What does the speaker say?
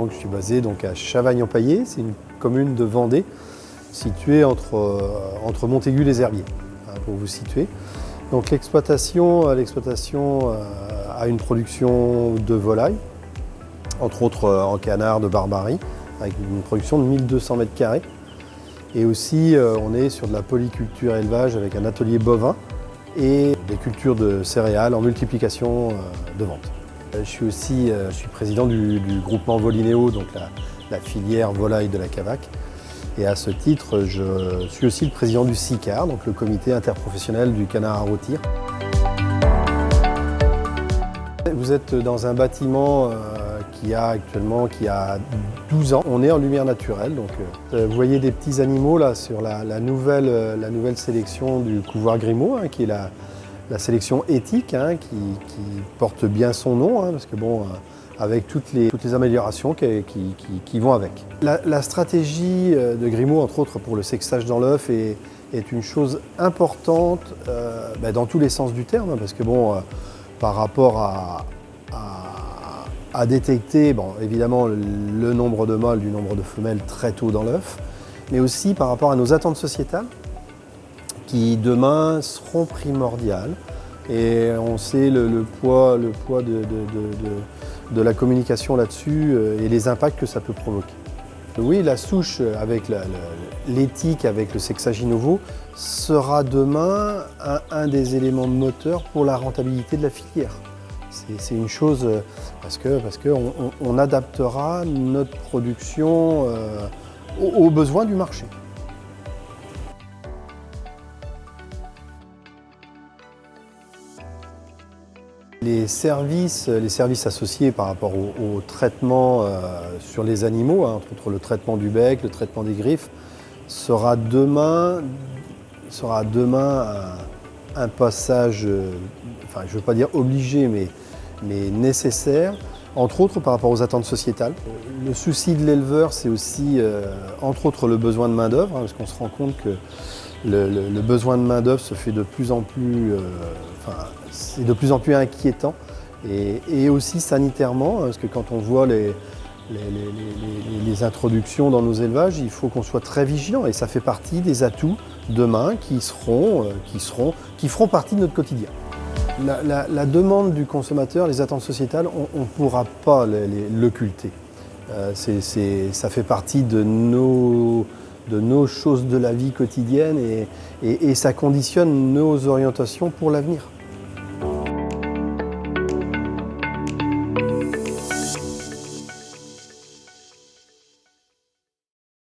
Donc, je suis basé donc, à Chavagnes-en-Paillé, c'est une commune de Vendée située entre Montaigu et les Herbiers, pour vous situer. Donc l'exploitation a une production de volailles, entre autres en canard de Barbarie, avec une production de 1200 mètres carrés. Et aussi, on est sur de la polyculture élevage avec un atelier bovin et des cultures de céréales en multiplication de vente. Je suis président du groupement Volinéo, donc la filière volaille de la Cavaque. Et à ce titre, je suis aussi le président du CICAR, donc le comité interprofessionnel du canard à rôtir. Vous êtes dans un bâtiment qui a 12 ans. On est en lumière naturelle. Donc, vous voyez des petits animaux là sur la nouvelle sélection du couvoir Grimaud, qui est la sélection éthique, qui porte bien son nom, parce que bon, avec toutes les améliorations qui vont avec. La stratégie de Grimaud, entre autres pour le sexage dans l'œuf, est une chose importante dans tous les sens du terme, parce que bon, par rapport à détecter, bon, évidemment, le nombre de mâles du nombre de femelles très tôt dans l'œuf, mais aussi par rapport à nos attentes sociétales, qui demain seront primordiales. Et on sait le poids de la communication là-dessus et les impacts que ça peut provoquer. Oui, la souche avec l'éthique, avec le sexage in novo, sera demain un des éléments moteurs pour la rentabilité de la filière. C'est une chose parce qu'on adaptera notre production aux besoins du marché. Les services associés par rapport au traitement sur les animaux, entre autres le traitement du bec, le traitement des griffes, sera demain un passage, enfin je ne veux pas dire obligé, mais nécessaire, entre autres par rapport aux attentes sociétales. Le souci de l'éleveur, c'est aussi, entre autres, le besoin de main-d'œuvre, parce qu'on se rend compte que le besoin de main-d'œuvre se fait de plus en plus, c'est de plus en plus inquiétant, et aussi sanitairement, parce que quand on voit les introductions dans nos élevages, il faut qu'on soit très vigilant, et ça fait partie des atouts demain qui feront partie de notre quotidien. La demande du consommateur, les attentes sociétales, on ne pourra pas l'occulter. Ça fait partie de nos choses de la vie quotidienne et ça conditionne nos orientations pour l'avenir.